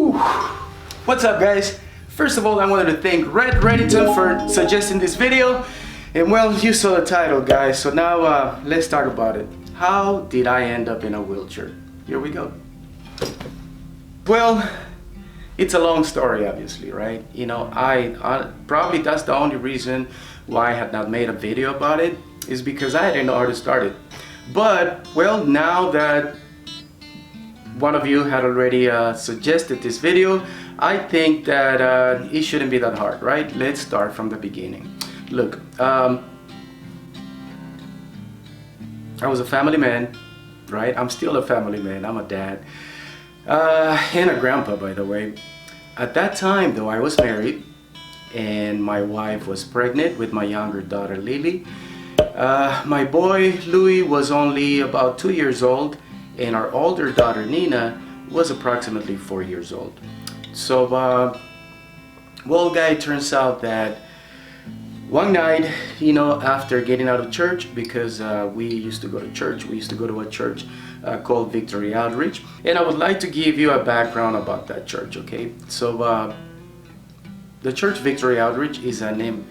Woo! What's up, guys? First of all, I wanted to thank Red Reddington for suggesting this video. And well, you saw the title, guys. So now let's talk about it. How did I end up in a wheelchair? Here we go. Well, it's a long story, obviously, right? You know, I probably that's the only reason why I had not made a video about it, is because I didn't know how to start it. But well, now that one of you had already suggested this video, I think that it shouldn't be that hard, right? Let's start from the beginning. Look, I was a family man, right? I'm still a family man. I'm a dad and a grandpa, by the way. At that time, though, I was married and my wife was pregnant with my younger daughter, Lily. My boy, Louis, was only about 2 years old, and our older daughter, Nina, was approximately 4 years old. So, well, guy, it turns out that one night, you know, after getting out of church, because we used to go to church, we used to go to a church called Victory Outreach, and I would like to give you a background about that church, okay? So, the church Victory Outreach is an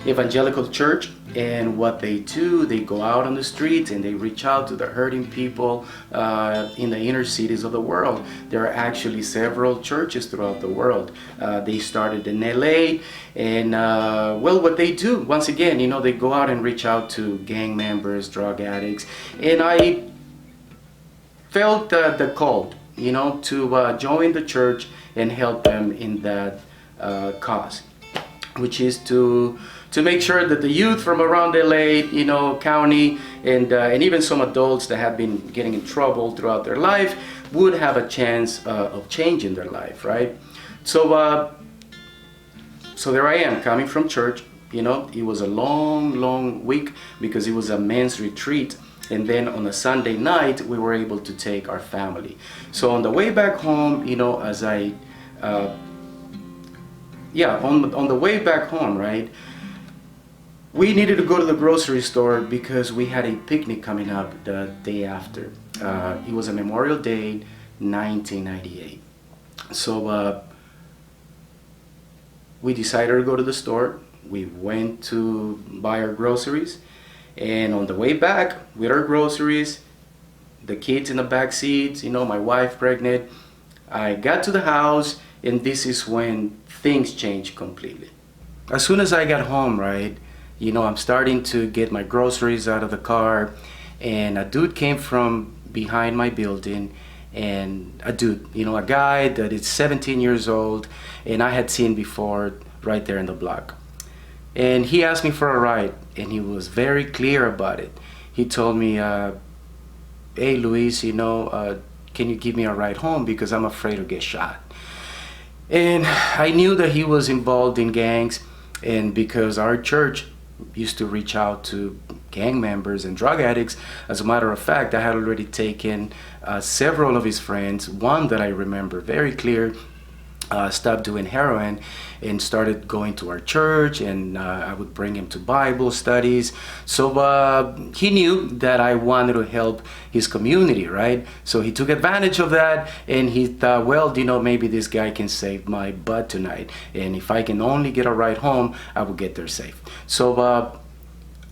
evangelical church, and what they do, they go out on the streets and they reach out to the hurting people in the inner cities of the world. There are actually several churches throughout the world. They started in LA, and well, what they do, once again, you know, they go out and reach out to gang members, drug addicts, and I felt the call, you know, to join the church and help them in that cause, which is to make sure that the youth from around LA, you know, county, and even some adults that have been getting in trouble throughout their life would have a chance of changing their life, right? So, so there I am, coming from church. You know, it was a long week because it was a men's retreat. And then on a Sunday night, we were able to take our family. So on the way back home, you know, as I, on the way back home, right, we needed to go to the grocery store because we had a picnic coming up the day after. It was a Memorial Day, 1998. So we decided to go to the store. We went to buy our groceries. And on the way back with our groceries, the kids in the back seats, you know, my wife pregnant, I got to the house, and this is when things changed completely. As soon as I got home, right, you know, I'm starting to get my groceries out of the car, and a dude came from behind my building, and a dude, you know, a guy that is 17 years old, and I had seen before right there in the block. And he asked me for a ride, and he was very clear about it. He told me, hey, Luis, you know, can you give me a ride home because I'm afraid to get shot? And I knew that he was involved in gangs, and because our church used to reach out to gang members and drug addicts. As a matter of fact, I had already taken several of his friends, one that I remember very clear, stopped doing heroin and started going to our church, and I would bring him to Bible studies. So he knew that I wanted to help his community, right? So he took advantage of that, and he thought, well, you know, maybe this guy can save my butt tonight, and if I can only get a ride home, I will get there safe. So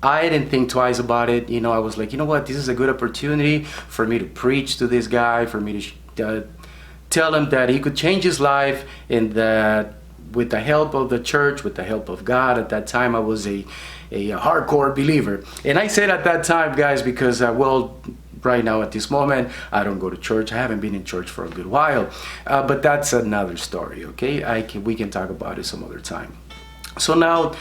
I didn't think twice about it. You know, I was like, you know what, this is a good opportunity for me to preach to this guy, for me to tell him that he could change his life, and that with the help of the church, with the help of God. At that time, I was a hardcore believer. And I said at that time, guys, because, well, right now at this moment, I don't go to church. I haven't been in church for a good while. But that's another story, okay? We can talk about it some other time. So now,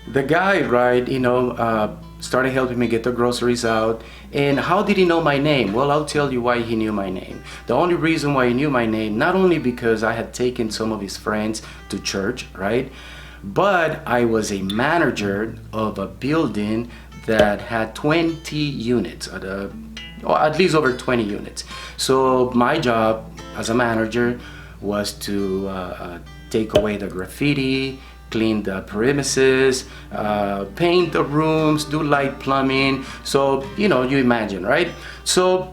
the guy, right, you know, started helping me get the groceries out. And how did he know my name? Well, I'll tell you why he knew my name. The only reason why he knew my name, not only because I had taken some of his friends to church, right, but I was a manager of a building that had 20 units, or at least over 20 units. So my job as a manager was to take away the graffiti, clean the premises, paint the rooms, do light plumbing. So, you know, you imagine, right? So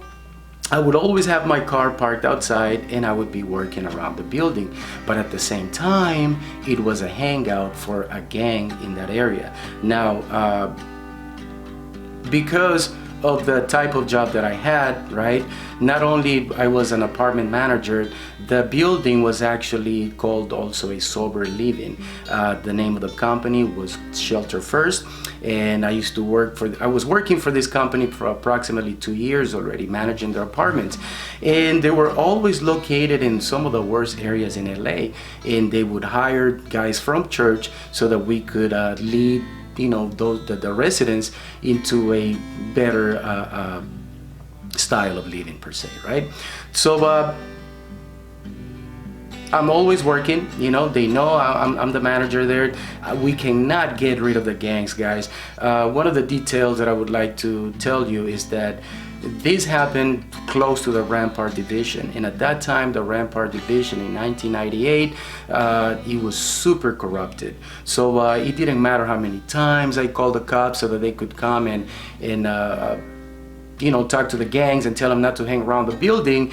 I would always have my car parked outside and I would be working around the building. But at the same time, it was a hangout for a gang in that area. Now, because of the type of job that I had, right? Not only I was an apartment manager, the building was actually called also a sober living. The name of the company was Shelter First, and I was working for this company for approximately 2 years already, managing their apartments. And they were always located in some of the worst areas in LA, and they would hire guys from church so that we could lead the residents into a better style of living per se, right? So I'm always working, they know I'm the manager there. We cannot get rid of the gangs, guys. One of the details that I would like to tell you is that this happened close to the Rampart Division, and at that time the Rampart Division in 1998, it was super corrupted. So it didn't matter how many times I called the cops so that they could come and talk to the gangs and tell them not to hang around the building.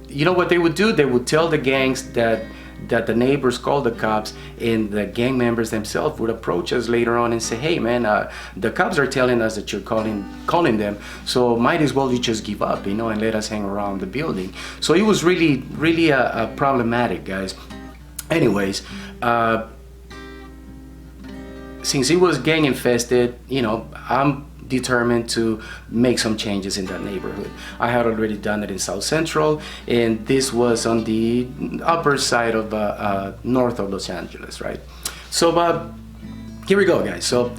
You know what they would do? They would tell the gangs that the neighbors called the cops, and the gang members themselves would approach us later on and say, hey man, the cops are telling us that you're calling them, so might as well you just give up, and let us hang around the building. So it was really problematic, guys. Anyways, since it was gang infested, I'm determined to make some changes in that neighborhood. I had already done it in South Central, and this was on the upper side of north of Los Angeles, right? So here we go, guys. So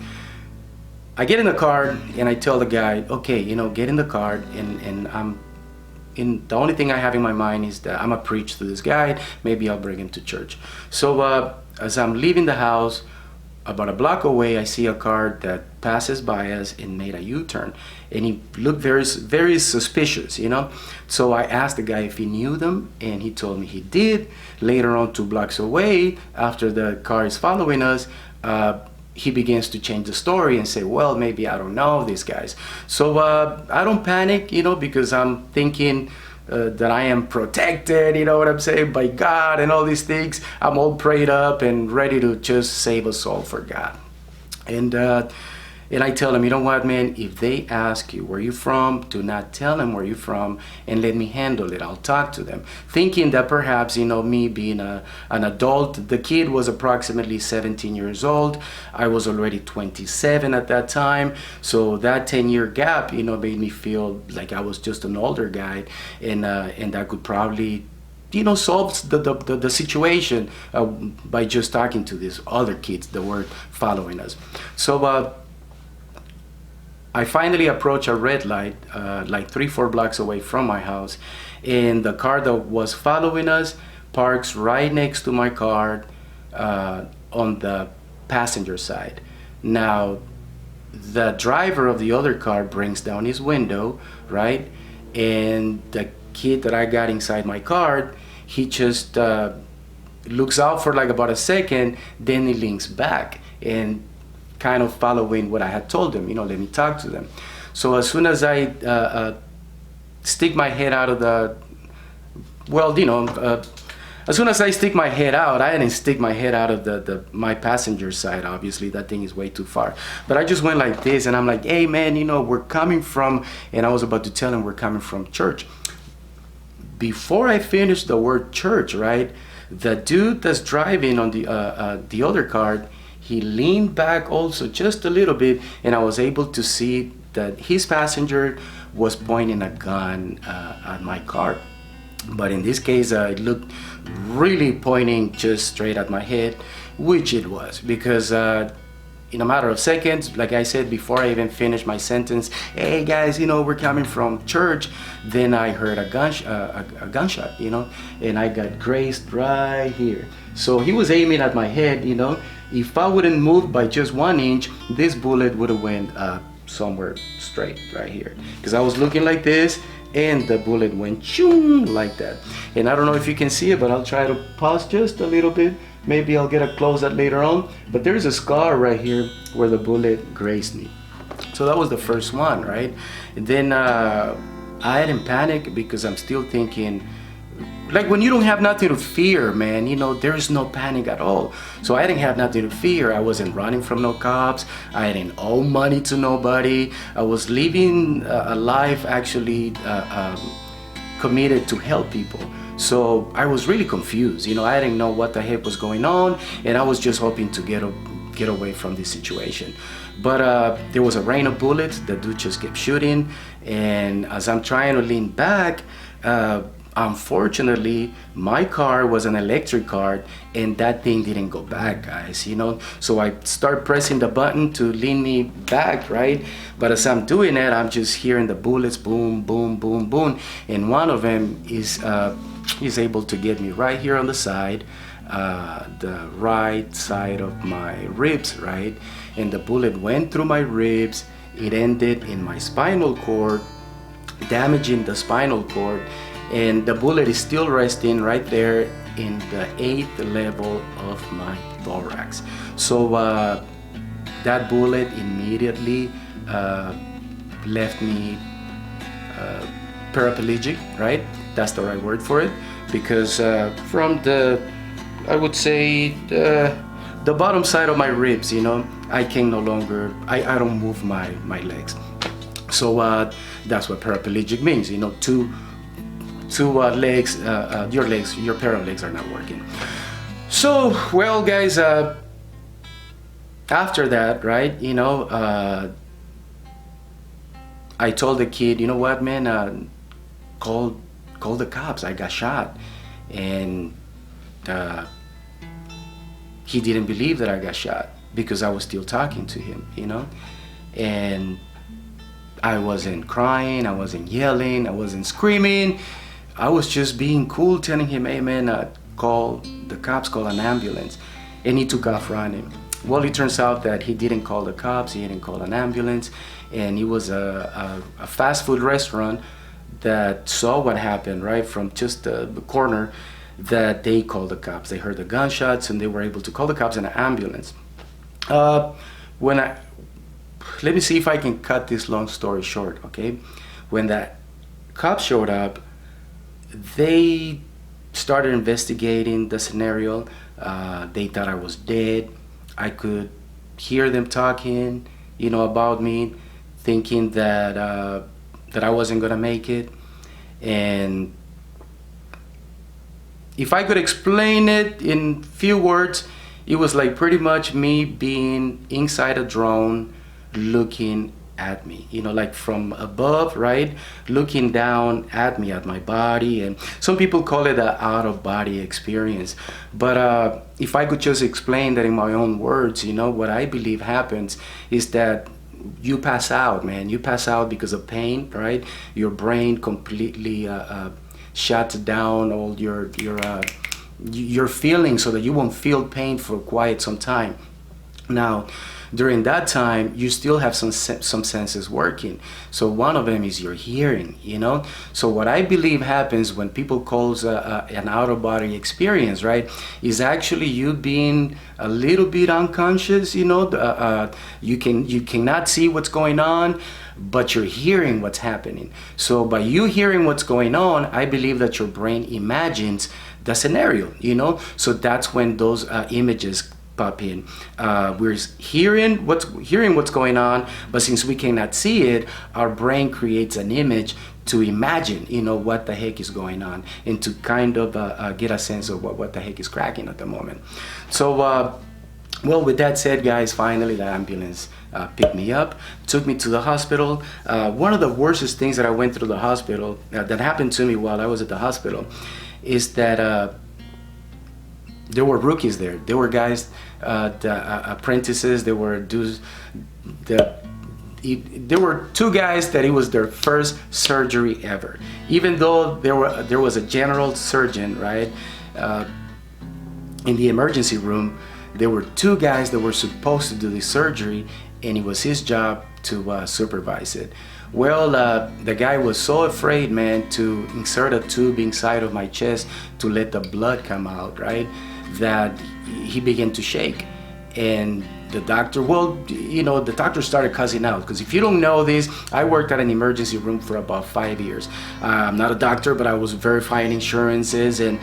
I get in the car and I tell the guy, okay, get in the car, and the only thing I have in my mind is that I'm gonna preach to this guy. Maybe I'll bring him to church. So as I'm leaving the house, about a block away, I see a car that passes by us and made a U-turn, and he looked very, very suspicious, So I asked the guy if he knew them, and he told me he did. Later on, 2 blocks away, after the car is following us, he begins to change the story and say, well, maybe I don't know these guys. So I don't panic, because I'm thinking that I am protected, you know what I'm saying, by God and all these things. I'm all prayed up and ready to just save us all for God. And I tell them, you know what, man, if they ask you where you're from, do not tell them where you're from, and let me handle it. I'll talk to them. Thinking that perhaps, me being an adult, the kid was approximately 17 years old. I was already 27 at that time. So that 10-year gap, made me feel like I was just an older guy, and I could probably solves the situation by just talking to these other kids that were following us. So I finally approach a red light, like 3-4 blocks away from my house, and the car that was following us parks right next to my car on the passenger side. Now, the driver of the other car brings down his window, right? And the kid that I got inside my car, he just looks out for like about a second, then he leans back and kind of following what I had told him, let me talk to them. So as soon as I stick my head out of as soon as I stick my head out, I didn't stick my head out of my passenger side, obviously, that thing is way too far. But I just went like this, and I'm like, hey man, we're coming from, and I was about to tell him we're coming from church. Before I finished the word church, right, the dude that's driving on the other car, he leaned back also just a little bit, and I was able to see that his passenger was pointing a gun at my car. But in this case, it looked really pointing just straight at my head, which it was, because in a matter of seconds, like I said before I even finished my sentence, hey guys, we're coming from church, then I heard a gunshot, and I got grazed right here. So he was aiming at my head, If I wouldn't move by just 1 inch, this bullet would have went somewhere straight right here, because I was looking like this, and the bullet went choom like that. And I don't know if you can see it, but I'll try to pause just a little bit. Maybe I'll get a close-up later on, but there's a scar right here where the bullet grazed me. So that was the first one, right? And then I didn't panic because I'm still thinking, like when you don't have nothing to fear, man, there's no panic at all. So I didn't have nothing to fear. I wasn't running from no cops. I didn't owe money to nobody. I was living a life actually committed to help people. So I was really confused. I didn't know what the heck was going on, and I was just hoping to get away from this situation. But there was a rain of bullets. The dude just kept shooting, and as I'm trying to lean back, unfortunately, my car was an electric car, and that thing didn't go back, guys. So I start pressing the button to lean me back, right? But as I'm doing that, I'm just hearing the bullets, boom, boom, boom, boom, and one of them is able to get me right here on the side, the right side of my ribs, right? And the bullet went through my ribs. It ended in my spinal cord, damaging the spinal cord. And the bullet is still resting right there in the 8th level of my thorax. So that bullet immediately left me paraplegic, right? That's the right word for it, because from I would say the bottom side of my ribs, I can no longer, I don't move my legs. So that's what paraplegic means, two legs, your pair of legs are not working. So, well, guys, after that, right, I told the kid, you know what, man, call the cops. I got shot. And he didn't believe that I got shot because I was still talking to him, and I wasn't crying, I wasn't yelling, I wasn't screaming. I was just being cool, telling him, hey man, call the cops, call an ambulance. And he took off running. Well, it turns out that he didn't call the cops, he didn't call an ambulance, and it was a fast food restaurant that saw what happened, right, from just the corner, that they called the cops. They heard the gunshots and they were able to call the cops and an ambulance. Let me see if I can cut this long story short, okay? When that cop showed up, they started investigating the scenario. They thought I was dead. I could hear them talking, about me, thinking that I wasn't gonna make it. And if I could explain it in few words, it was like pretty much me being inside a drone looking at me, like from above, right, looking down at me, at my body. And some people call it an out-of-body experience, but if I could just explain that in my own words, what I believe happens is that you pass out, man. You pass out because of pain, right? Your brain completely shuts down all your feelings so that you won't feel pain for quite some time. Now, during that time, you still have some senses working. So one of them is your hearing, So what I believe happens when people calls an out-of-body experience, right, is actually you being a little bit unconscious, you cannot see what's going on, but you're hearing what's happening. So by you hearing what's going on, I believe that your brain imagines the scenario, So that's when those images pop in. We're hearing what's going on, but since we cannot see it, our brain creates an image to imagine, what the heck is going on, and to kind of get a sense of what the heck is cracking at the moment. So, well, with that said, guys, finally the ambulance picked me up, took me to the hospital. One of the worstest things that I went through the hospital, that happened to me while I was at the hospital, is that there were rookies there. There were guys, the apprentices. There were dudes. There were two guys that it was their first surgery ever. Even though there was a general surgeon, right, in the emergency room, there were two guys that were supposed to do the surgery, and it was his job to supervise it. Well, the guy was so afraid, man, to insert a tube inside of my chest to let the blood come out, right, that he began to shake. And the doctor, well, you know, the doctor started cussing out, because if you don't know this, I worked at an emergency room for about 5 years. I'm not a doctor, but I was verifying insurances and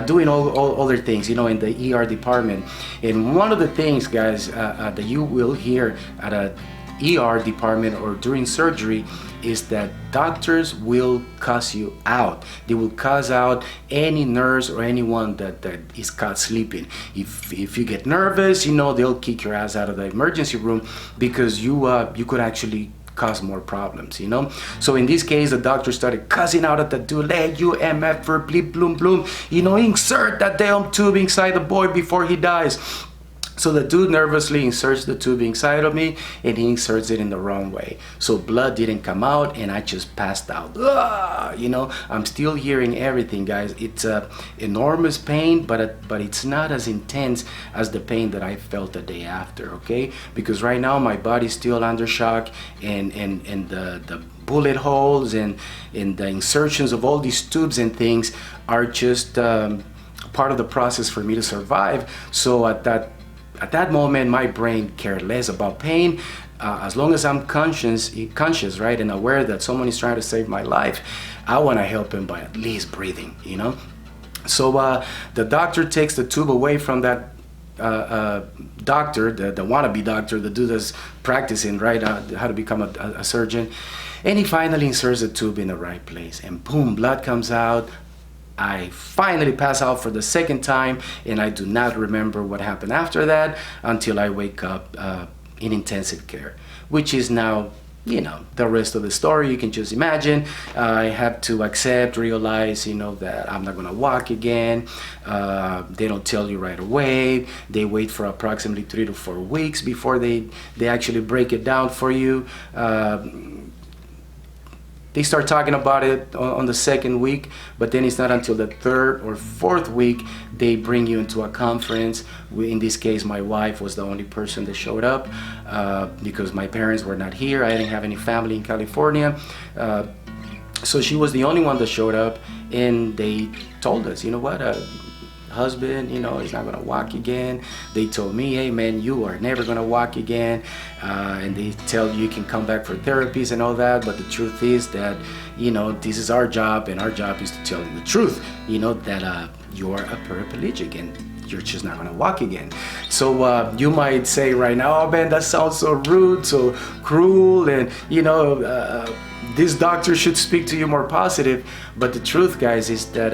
doing all other things, you know, in the ER department. And one of the things, guys, that you will hear at a ER department or during surgery is that doctors will cuss you out. They will cuss out any nurse or anyone that is caught sleeping. If you get nervous, you know, they'll kick your ass out of the emergency room, because you could actually cause more problems, you know. So in this case, the doctor started cussing out at the dude, "Hey, you MF for bleep bloom bloom, you know, insert that damn tube inside the boy before he dies." So the dude nervously inserts the tube inside of me, and he inserts it in the wrong way. So blood didn't come out, and I just passed out. You know, I'm still hearing everything, guys. It's enormous pain, but it's not as intense as the pain that I felt the day after, okay? Because right now my body's still under shock, and the bullet holes and the insertions of all these tubes and things are just part of the process for me to survive. So at that moment, my brain cared less about pain. As long as I'm conscious, right, and aware that someone is trying to save my life, I want to help him by at least breathing, you know. So the doctor takes the tube away from that doctor, the wannabe doctor, the dude that's practicing, right, how to become a surgeon, and he finally inserts the tube in the right place, and boom, blood comes out. I finally pass out for the second time, and I do not remember what happened after that until I wake up in intensive care, which is now, you know, the rest of the story. You can just imagine. I have to accept, realize, you know, that I'm not gonna walk again. They don't tell you right away. They wait for approximately 3 to 4 weeks before they actually break it down for you. They start talking about it on the second week, but then it's not until the 3rd or 4th week they bring you into a conference. In this case, my wife was the only person that showed up because my parents were not here. I didn't have any family in California. So she was the only one that showed up, and they told us, you know what, husband, you know, is not gonna walk again. They told me, "Hey man, you are never gonna walk again," and they tell you can come back for therapies and all that, but the truth is that, you know, this is our job, and our job is to tell you the truth, you know, that you're a paraplegic and you're just not gonna walk again. So you might say right now, "Oh man, that sounds so rude, so cruel, and you know, this doctor should speak to you more positive." But the truth, guys, is that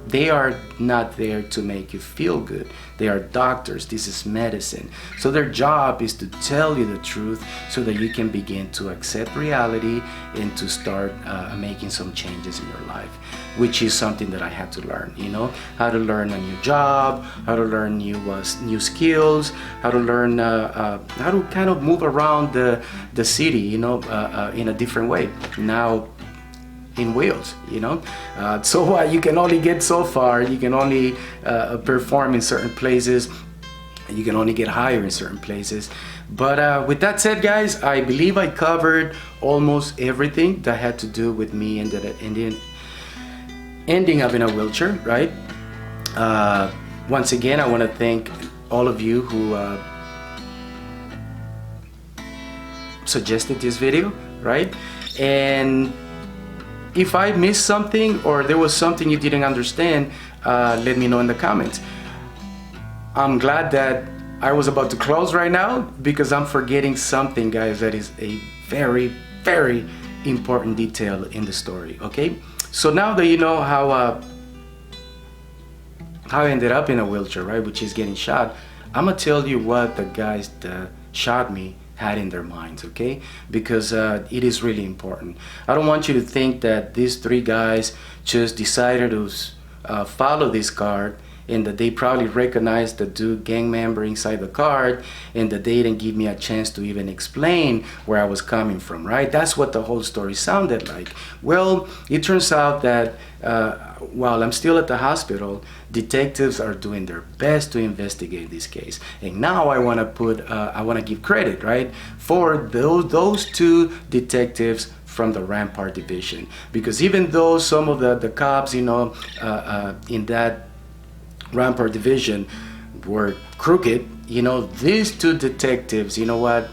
they are not there to make you feel good. They are doctors. This is medicine. So their job is to tell you the truth so that you can begin to accept reality and to start making some changes in your life, which is something that I had to learn, you know, how to learn a new job, how to learn new skills, how to learn how to kind of move around the city, you know, in a different way. Now, in wheels, you know, so you can only get so far. You can only perform in certain places. You can only get higher in certain places. But with that said, guys, I believe I covered almost everything that had to do with me and ending up in a wheelchair, right? Once again, I want to thank all of you who suggested this video, right? And if I missed something or there was something you didn't understand, let me know in the comments. I'm glad that I was about to close right now because I'm forgetting something, guys, that is a very, very important detail in the story, okay? So now that you know how I ended up in a wheelchair, right, which is getting shot, I'm gonna tell you what the guys that shot me had in their minds, okay? Because it is really important. I don't want you to think that these 3 guys just decided to follow this card and that they probably recognized the dude gang member inside the card and that they didn't give me a chance to even explain where I was coming from, right? That's what the whole story sounded like. Well, it turns out that while I'm still at the hospital, detectives are doing their best to investigate this case. And now I want to give credit, right, for those 2 detectives from the Rampart Division. Because even though some of the cops, you know, in that Rampart Division were crooked. You know, these two detectives, you know what?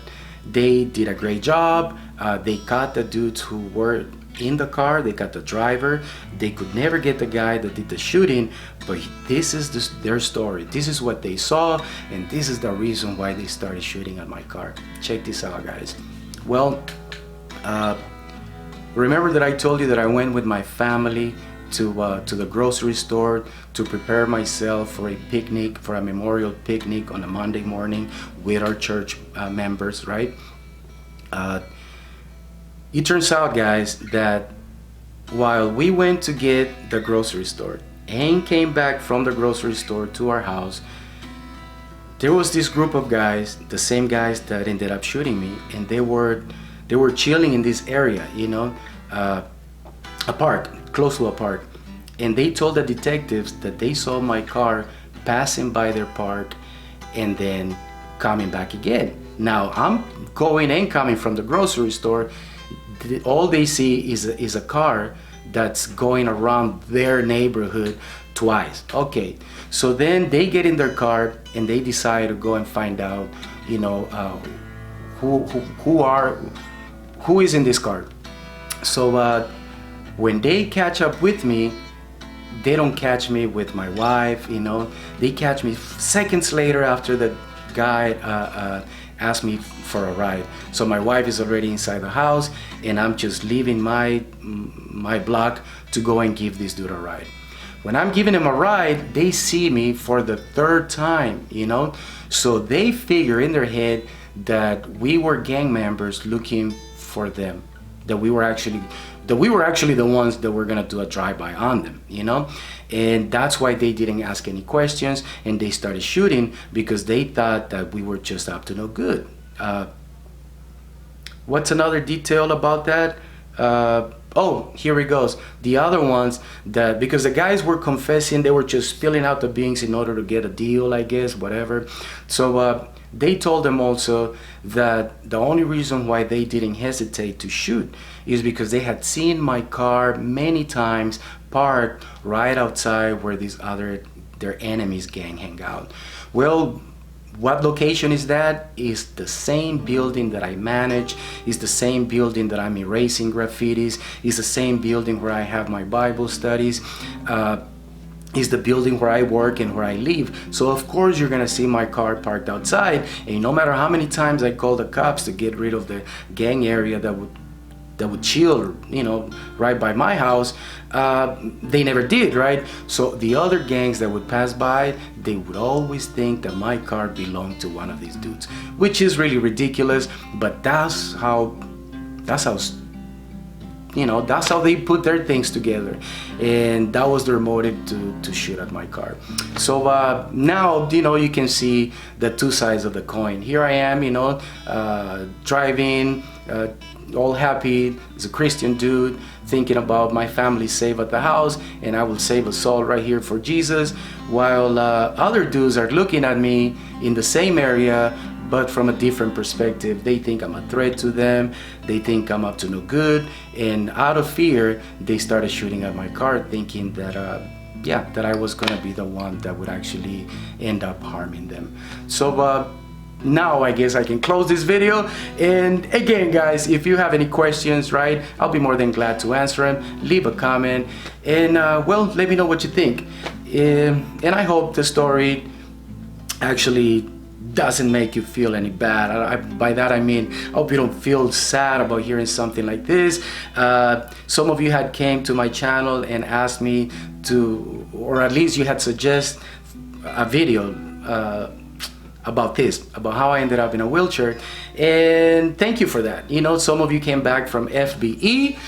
They did a great job. They caught the dudes who were in the car. They got the driver. They could never get the guy that did the shooting, but this is their story. This is what they saw, and this is the reason why they started shooting at my car. Check this out, guys. Well, remember that I told you that I went with my family to the grocery store to prepare myself for a picnic, for a memorial picnic on a Monday morning with our church members, right? It turns out, guys, that while we went to get the grocery store and came back from the grocery store to our house, there was this group of guys, the same guys that ended up shooting me, and they were chilling in this area, you know, a park, close to a park, and they told the detectives that they saw my car passing by their park and then coming back again. Now I'm going and coming from the grocery store. All they see is a car that's going around their neighborhood twice. Okay, so then they get in their car and they decide to go and find out, you know, who is in this car. So when they catch up with me, they don't catch me with my wife, you know. They catch me seconds later after the guy asked me for a ride. So my wife is already inside the house, and I'm just leaving my block to go and give this dude a ride. When I'm giving him a ride, they see me for the third time, you know. So they figure in their head that we were gang members looking for them, that we were actually the ones that were gonna do a drive-by on them, you know. And that's why they didn't ask any questions, and they started shooting because they thought that we were just up to no good. What's another detail about that? Oh, here it goes. The other ones, that because the guys were confessing, they were just spilling out the beans in order to get a deal, I guess, whatever. So they told them also that the only reason why they didn't hesitate to shoot is because they had seen my car many times parked right outside where their enemies gang hang out. Well, what location is that? Is the same building that I manage, is the same building that I'm erasing graffitis, is the same building where I have my Bible studies, is the building where I work and where I live. So of course you're gonna see my car parked outside, and no matter how many times I call the cops to get rid of the gang area that would chill, you know, right by my house, they never did, right? So the other gangs that would pass by, they would always think that my car belonged to one of these dudes, which is really ridiculous, but that's how you know, that's how they put their things together, and that was their motive to shoot at my car. So now, you know, you can see the two sides of the coin. Here I am, you know, driving, all happy as a Christian dude, thinking about my family safe at the house, and I will save a soul right here for Jesus, while other dudes are looking at me in the same area, but from a different perspective. They think I'm a threat to them, they think I'm up to no good, and out of fear, they started shooting at my car, thinking that that I was gonna be the one that would actually end up harming them. So now I guess I can close this video. And again, guys, if you have any questions, right, I'll be more than glad to answer them. Leave a comment, and well, let me know what you think. And I hope the story actually doesn't make you feel any bad. By that I mean, I hope you don't feel sad about hearing something like this. Some of you had came to my channel and asked me to, or at least you had suggested a video about this, about how I ended up in a wheelchair, and thank you for that. You know, some of you came back from FBE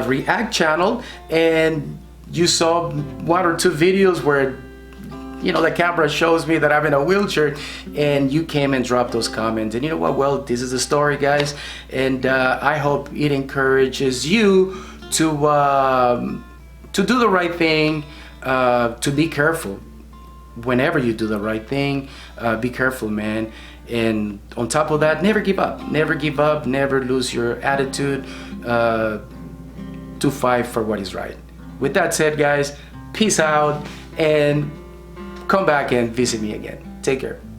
React channel, and you saw one or two videos where, you know, the camera shows me that I'm in a wheelchair, and you came and dropped those comments. And you know what? Well, this is the story, guys, and I hope it encourages you to do the right thing, to be careful. Whenever you do the right thing, be careful, man. And on top of that, never give up. Never give up. Never lose your attitude to fight for what is right. With that said, guys, peace out, and come back and visit me again. Take care.